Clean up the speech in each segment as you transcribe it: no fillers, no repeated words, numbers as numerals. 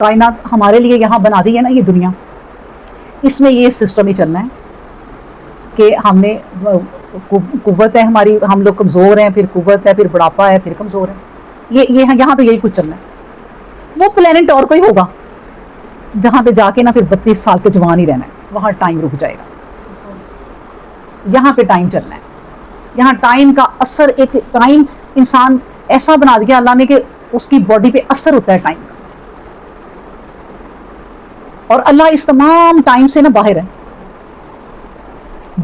کائنات ہمارے لیے یہاں بنا دی ہے نا یہ دنیا، اس میں یہ سسٹم ہی چلنا ہے کہ ہم نے قوت ہے ہماری، ہم لوگ کمزور ہیں، پھر قوت ہے، پھر بڑھاپا ہے، پھر کمزور ہے، یہ یہاں تو یہی کچھ چلنا ہے۔ وہ پلانٹ اور کوئی ہوگا جہاں پہ جا کے نا پھر 32 سال کے جوان ہی رہنا ہے، وہاں ٹائم رک جائے گا۔ یہاں پہ ٹائم چلنا ہے، یہاں ٹائم کا اثر، ایک ٹائم انسان ایسا بنا دیا اللہ نے کہ اس کی باڈی پہ اثر ہوتا ہے ٹائم کا، اور اللہ اس تمام ٹائم سے نا باہر ہے،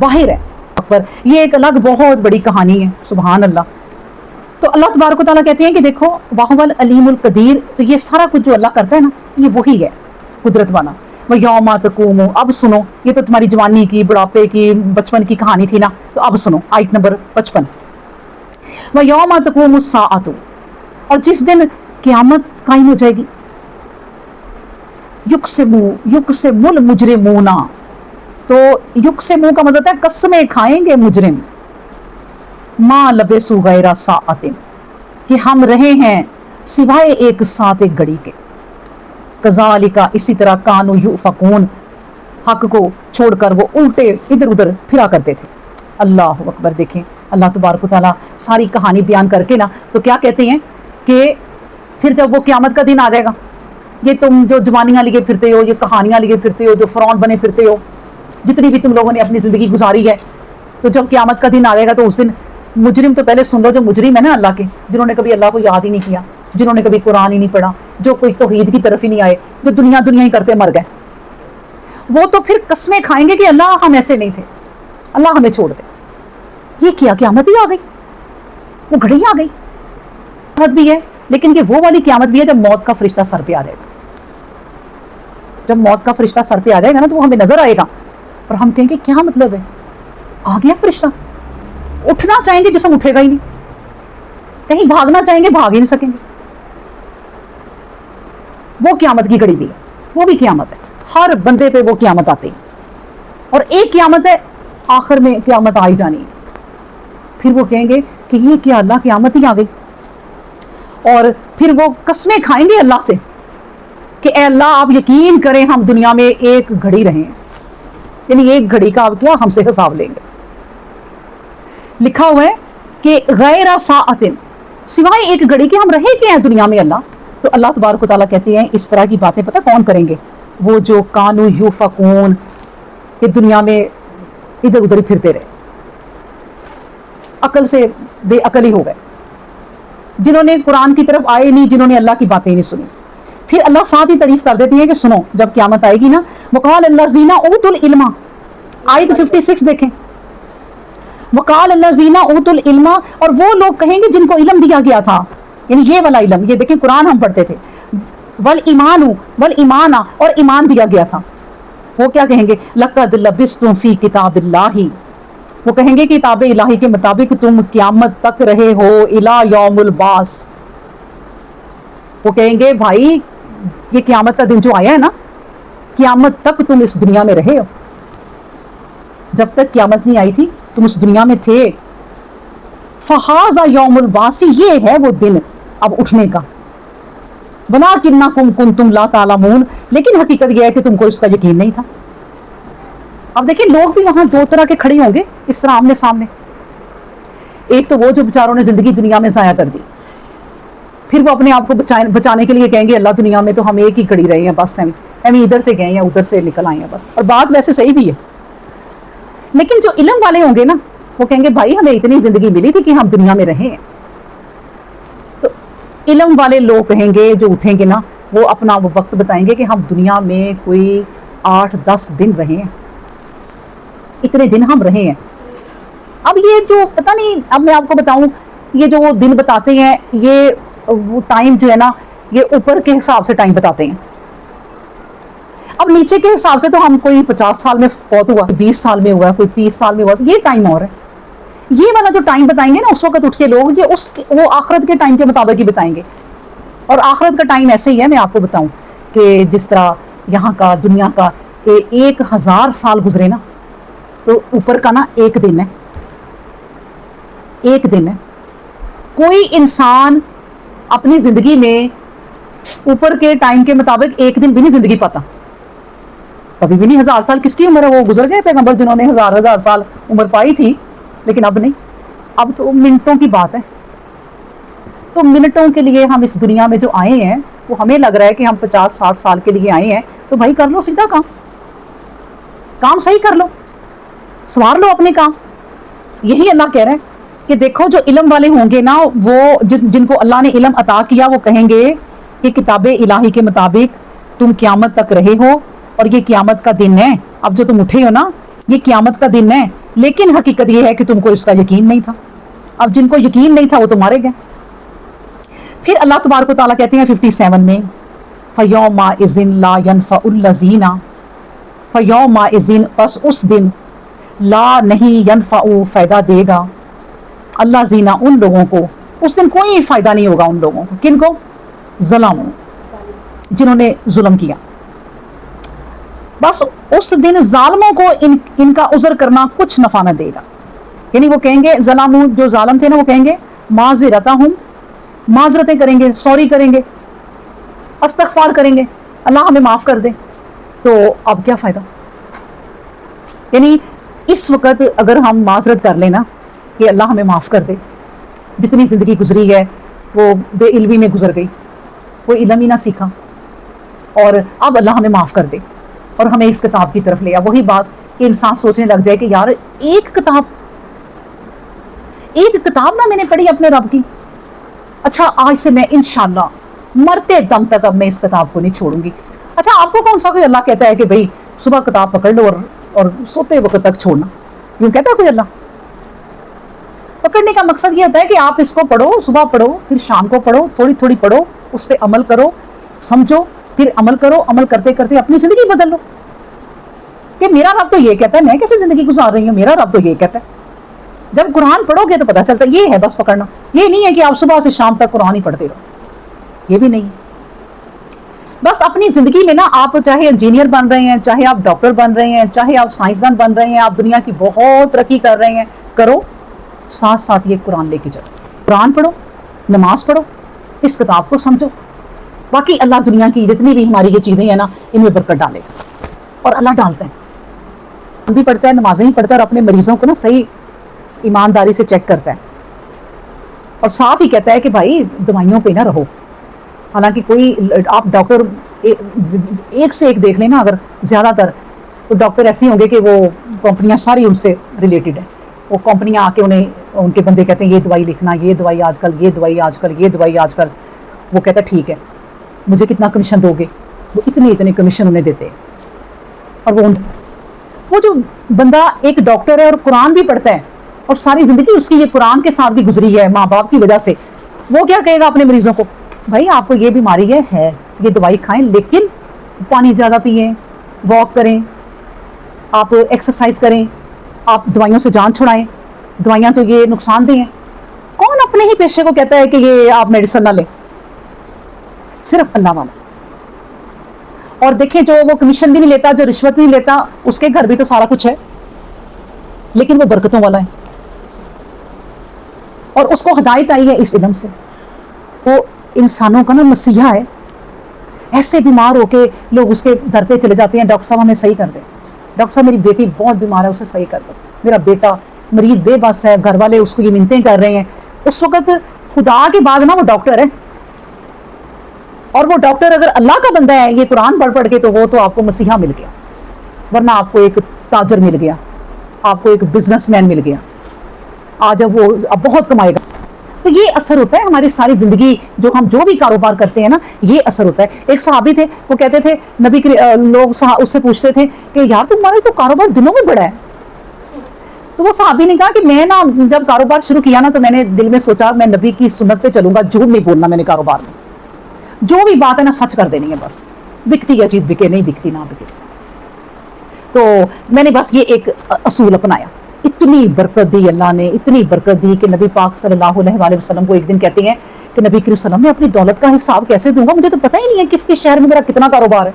باہر ہے۔ پر یہ ایک الگ بہت بڑی کہانی ہے، سبحان اللہ۔ تو اللہ تبارک و تعالیٰ کہتے ہیں کہ دیکھو وَهُوَ الْعَلِيمُ الْقَدِيرُ، تو یہ سارا کچھ جو اللہ کرتا ہے نا یہ وہی ہے قدرت والا۔ وَيَوْمَ تَقُومُ، اب سنو، یہ تو تمہاری جوانی کی، بڑھاپے کی، بچپن کی کہانی تھی نا، تو اب سنو آیت نمبر 55۔ وَيَوْمَ تَقُومُ السَّاعَةُ، اور جس دن قیامت قائم ہو جائے گی، یقسم المجرمون، تو یقسمو کا مطلب ہے قسمیں کھائیں گے مجرم، ما لبثوا غیر ساعۃ، کہ ہم رہے ہیں سوائے ایک ساتھ ایک گھڑی کے، کذالک، اسی طرح کانوا یؤفکون، حق کو چھوڑ کر وہ الٹے ادھر ادھر پھرا کرتے تھے۔ اللہ اکبر۔ دیکھیں اللہ تبارک و تعالیٰ ساری کہانی بیان کر کے نا تو کیا کہتے ہیں کہ پھر جب وہ قیامت کا دن آ جائے گا، یہ تم جو جوانیاں لیے پھرتے ہو، یہ کہانیاں لیے پھرتے ہو، جو فرعون بنے پھرتے ہو، جتنی بھی تم لوگوں نے اپنی زندگی گزاری ہے، تو جب قیامت کا دن آ جائے گا تو اس دن مجرم، تو پہلے سن لو جو مجرم ہے نا اللہ کے، جنہوں نے کبھی اللہ کو یاد ہی نہیں کیا، جنہوں نے کبھی قرآن ہی نہیں پڑھا، جو کوئی توحید کی طرف ہی نہیں آئے، جو دنیا ہی کرتے مر گئے، وہ تو پھر قسمیں کھائیں گے کہ اللہ ہم ایسے نہیں تھے، اللہ ہمیں چھوڑ دے۔ یہ کیا قیامت ہی آ گئی، وہ گھڑی آ گئی۔ قیامت بھی ہے، لیکن یہ وہ والی قیامت بھی ہے جب موت کا فرشتہ سر پہ آ جائے گا۔ جب موت کا فرشتہ سر پہ آ جائے گا نا تو وہ ہمیں نظر آئے گا اور ہم کہیں گے کیا مطلب ہے، آ گیا فرشتہ۔ اٹھنا چاہیں گے جسم اٹھے گا ہی نہیں، کہیں بھاگنا چاہیں گے بھاگ ہی نہیں سکیں گے۔ وہ قیامت کی گھڑی بھی ہے، وہ بھی قیامت ہے، ہر بندے پہ وہ قیامت آتی ہے، اور ایک قیامت ہے آخر میں قیامت آئی جانی ہے۔ پھر وہ کہیں گے کہ یہ کیا اللہ قیامت ہی آ گئی، اور پھر وہ قسمیں کھائیں گے اللہ سے کہ اے اللہ آپ یقین کریں ہم دنیا میں ایک گھڑی رہے ہیں، یعنی ایک گھڑی کا آپ کیا ہم سے حساب لیں گے۔ لکھا ہوا ہے کہ غیر ساعۃ، سوائے ایک گھڑی کے ہم رہے کیا ہیں دنیا میں اللہ۔ تو اللہ تبارک و تعالیٰ کہتے ہیں اس طرح کی باتیں پتہ کون کریں گے، وہ جو کانوا یؤفکون، کہ دنیا میں ادھر ادھر ہی پھرتے رہے، عقل سے بے عقل ہی ہو گئے، جنہوں نے قرآن کی طرف آئے نہیں، جنہوں نے اللہ کی باتیں نہیں سنی۔ پھر اللہ ساتھ ہی تعریف کر دیتی ہے کہ سنو جب قیامت آئے گی نا، وقال الذین اوتوا العلم، آیت 56 دیکھیں، وقال الذین اوتوا العلم، اور وہ لوگ کہیں گے جن کو علم دیا گیا تھا، یعنی یہ والا علم، یہ دیکھیں قرآن ہم پڑھتے تھے، والایمان، اور ایمان دیا گیا تھا، وہ کیا کہیں گے، لقد لبثتم فی کتاب اللہ، وہ کہیں گے کہ کتاب الہی کے مطابق تم قیامت تک رہے ہو، الی یوم البعث، وہ کہیں گے بھائی یہ قیامت کا دن جو آیا ہے نا، قیامت تک تم اس دنیا میں رہے ہو، جب تک قیامت نہیں آئی تھی تم اس دنیا میں تھے، فہذا یوم البعث، یہ ہے وہ دن اب اٹھنے کا، ولکنکم کنتم لا تعلمون، لیکن حقیقت یہ ہے کہ تم کو اس کا یقین نہیں تھا۔ اب دیکھیں لوگ بھی وہاں دو طرح کے کھڑے ہوں گے اس طرح آمنے سامنے، ایک تو وہ جو بیچاروں نے زندگی دنیا میں ضائع کر دی، پھر وہ اپنے آپ کو بچانے کے لیے کہیں گے اللہ دنیا میں تو ہم ایک ہی کڑی رہے ہیں، بس ہم ادھر سے گئے ہیں ادھر سے نکل آئے ہیں بس، اور بات ویسے صحیح بھی ہے۔ لیکن جو علم والے ہوں گے نا وہ کہیں گے بھائی ہمیں اتنی زندگی ملی تھی کہ ہم دنیا میں رہے ہیں۔ تو علم والے لوگ کہیں گے جو اٹھیں گے نا، وہ اپنا وہ وقت بتائیں گے کہ ہم دنیا میں کوئی 8-10 دن رہے ہیں، اتنے دن ہم رہے ہیں۔ اب یہ جو پتہ نہیں، اب میں آپ کو بتاؤں، یہ جو وہ دن بتاتے ہیں، یہ وہ ٹائم جو ہے نا یہ اوپر کے حساب سے ٹائم بتاتے ہیں، اب نیچے کے حساب سے تو ہم کوئی 50 سال میں فوت ہوا، 20 سال میں ہوا، کوئی 30 سال میں ہوا، یہ ٹائم اور ہے۔ یہ والا جو ٹائم بتائیں گے نا اس وقت اٹھ کے لوگ، یہ وہ آخرت کے ٹائم کے مطابق ہی بتائیں گے، اور آخرت کا ٹائم ایسے ہی ہے، میں آپ کو بتاؤں کہ جس طرح یہاں کا دنیا کا 1000 سال گزرے نا، تو اوپر کا نا ایک دن ہے، ایک دن ہے۔ کوئی انسان اپنی زندگی میں اوپر کے ٹائم کے مطابق ایک دن بھی نہیں زندگی پاتا, کبھی بھی نہیں. 1000 سال کس کی عمر ہے, وہ گزر گئے پیغمبر جنہوں نے ہزار سال عمر پائی تھی, لیکن اب نہیں, اب تو منٹوں کی بات ہے. تو منٹوں کے لیے ہم اس دنیا میں جو آئے ہیں, وہ ہمیں لگ رہا ہے کہ ہم 50-60 سال کے لیے آئے ہیں, تو بھائی کر لو سیدھا کام صحیح کر لو, سوار لو اپنے کام. یہی اللہ کہہ رہا ہے کہ دیکھو جو علم والے ہوں گے نا, وہ جن کو اللہ نے علم عطا کیا, وہ کہیں گے کہ کتاب الہی کے مطابق تم قیامت تک رہے ہو, اور یہ قیامت کا دن ہے. اب جو تم اٹھے ہو نا, یہ قیامت کا دن ہے, لیکن حقیقت یہ ہے کہ تم کو اس کا یقین نہیں تھا. اب جن کو یقین نہیں تھا وہ تو مارے گئے. پھر اللہ تبارک و تعالیٰ کہتے ہیں 57 میں, فَيَوْمَئِذٍ لَا يَنْفَعُ الَّذِينَ, فَيَوْمَئِذٍ پس اس دن, لا نہیں ینفعو فائدہ دے گا, اللہ زینا ان لوگوں کو, اس دن کوئی فائدہ نہیں ہوگا ان لوگوں کو. کن کو؟ ظلموں, جنہوں نے ظلم کیا. بس اس دن ظالموں کو ان کا عذر کرنا کچھ نفع نہ دے گا. یعنی وہ کہیں گے, ظلموں جو ظالم تھے نا, وہ کہیں گے معذرتہم, معذرتیں کریں گے, سوری کریں گے, استغفار کریں گے, اللہ ہمیں معاف کر دے. تو اب کیا فائدہ؟ یعنی اس وقت اگر ہم معذرت کر لینا کہ اللہ ہمیں معاف کر دے, جتنی زندگی گزری ہے وہ بے علمی میں گزر گئی, کوئی علم ہی نہ سیکھا, اور اب اللہ ہمیں معاف کر دے اور ہمیں اس کتاب کی طرف لے آ. وہی بات کہ انسان سوچنے لگ جائے کہ یار ایک کتاب نہ میں نے پڑھی اپنے رب کی, اچھا آج سے میں انشاءاللہ مرتے دم تک اب میں اس کتاب کو نہیں چھوڑوں گی. اچھا آپ کو کون سا کوئی اللہ کہتا ہے کہ بھئی صبح کتاب پکڑ لو اور سوتے وقت تک چھوڑنا, یوں کہتا ہے کوئی اللہ؟ پکڑنے کا مقصد یہ ہوتا ہے کہ آپ اس کو پڑھو, صبح پڑھو, پھر شام کو پڑھو, تھوڑی تھوڑی پڑھو, اس پہ عمل کرو, سمجھو, پھر عمل کرو, عمل کرتے کرتے اپنی زندگی بدل لو. کہ میرا رب تو یہ کہتا ہے, میں کیسے زندگی گزار رہی ہوں, میرا رب تو یہ کہتا ہے. جب قرآن پڑھو گے تو پتہ چلتا ہے. یہ ہے بس پکڑنا. یہ نہیں ہے کہ آپ صبح سے شام تک قرآن ہی پڑھتے رہو, یہ بھی نہیں. بس اپنی زندگی میں نا, آپ چاہے انجینئر بن رہے ہیں, چاہے آپ ڈاکٹر بن رہے ہیں, چاہے آپ سائنسدان بن رہے ہیں, آپ دنیا کی بہت ترقی کر رہے ہیں, کرو, ساتھ ساتھ یہ قرآن لے کے جاؤ. قرآن پڑھو, نماز پڑھو, اس کتاب کو سمجھو. باقی اللہ دنیا کی جتنی بھی ہماری یہ چیزیں ہیں نا, ان میں برکت ڈالے گا. اور اللہ ڈالتا ہے, بھی پڑھتا ہے, نمازیں ہی پڑھتا ہے, اور اپنے مریضوں کو نا صحیح ایمانداری سے چیک کرتا ہے, اور صاف ہی کہتا ہے کہ بھائی دوائیوں پہ نہ رہو. حالانکہ کوئی آپ ڈاکٹر ایک سے ایک دیکھ لیں نا, اگر زیادہ تر تو ڈاکٹر ایسے ہوں گے کہ وہ کمپنیاں ساری ان سے ریلیٹڈ ہیں. وہ کمپنیاں آ کے ان کے بندے کہتے ہیں یہ دوائی لکھنا, یہ دوائی آج کل, یہ دوائی آج کل, یہ دوائی آج کل. وہ کہتا ہے ٹھیک ہے, مجھے کتنا کمیشن دو گے؟ وہ اتنے کمیشن انہیں دیتے ہیں. اور وہ جو بندہ ایک ڈاکٹر ہے اور قرآن بھی پڑھتا ہے, اور ساری زندگی اس کی یہ قرآن کے ساتھ بھی گزری ہے ماں باپ کی وجہ سے, وہ کیا کہے گا اپنے مریضوں کو؟ بھائی آپ کو یہ بیماری ہے, یہ دوائی کھائیں, لیکن پانی زیادہ پئیں, واک کریں, آپ ایکسرسائز کریں, آپ دوائیوں سے جان چھڑائیں, دوائیاں تو یہ نقصان دہ ہیں. کون اپنے ہی پیشے کو کہتا ہے کہ یہ آپ میڈیسن نہ لیں؟ صرف اللہ والا. اور دیکھیں جو وہ کمیشن بھی نہیں لیتا, جو رشوت بھی نہیں لیتا, اس کے گھر بھی تو سارا کچھ ہے, لیکن وہ برکتوں والا ہے, اور اس کو ہدایت آئی ہے اس علم سے. وہ انسانوں کا نا مسیحا ہے. ایسے بیمار ہو کے لوگ اس کے در پہ چلے جاتے ہیں, ڈاکٹر صاحب ہمیں صحیح کر دیں, ڈاکٹر صاحب میری بیٹی بہت بیمار ہے, اسے صحیح کر دو, میرا بیٹا مریض بے بس ہے, گھر والے اس کو یہ منتیں کر رہے ہیں. اس وقت خدا کے بعد نا وہ ڈاکٹر ہے, اور وہ ڈاکٹر اگر اللہ کا بندہ ہے, یہ قرآن پڑھ کے, تو وہ تو آپ کو مسیحا مل گیا, ورنہ آپ کو ایک تاجر مل گیا, آپ کو ایک بزنس مین مل گیا. آج اب وہ اب بہت کمائے گا. تو یہ اثر ہوتا ہے ہماری ساری زندگی, ہم جو بھی کاروبار کرتے ہیں نا, یہ اثر ہوتا ہے. ایک صحابی تھے, وہ کہتے تھے, نبی کے لوگ اس سے پوچھتے تھے کہ یار تمہارا تو کاروبار دنوں میں بڑا ہے. تو وہ صحابی نے کہا کہ میں نا جب کاروبار شروع کیا نا, تو میں نے دل میں سوچا میں نبی کی سنت پہ چلوں گا, جھوٹ نہیں بولنا میں نے کاروبار میں, جو بھی بات ہے نا سچ کر دینی ہے, بس بکتی ہے چیز بکے, نہیں بکتی نہ بکے. تو میں نے بس یہ ایک اصول اپنایا. اتنی برکت دی اللہ نے, اتنی برکت دی کہ نبی پاک صلی اللہ علیہ وآلہ وسلم کو ایک دن کہتے ہیں کہ نبی کریم صلی اللہ علیہ وسلم, میں اپنی دولت کا حساب کیسے دوں گا, مجھے تو پتہ ہی نہیں ہے کس کے شہر میں میرا کتنا کاروبار ہے,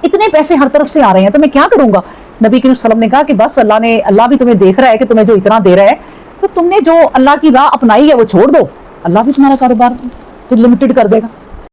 اتنے پیسے ہر طرف سے آ رہے ہیں, تو میں کیا کروں گا. نبی کریم صلی اللہ علیہ وسلم نے کہا کہ بس اللہ بھی تمہیں دیکھ رہا ہے کہ تمہیں جو اتنا دے رہا ہے, تو تم نے جو اللہ کی راہ اپنائی ہے وہ چھوڑ دو, اللہ بھی تمہارا کاروبار لمیٹڈ کر دے گا.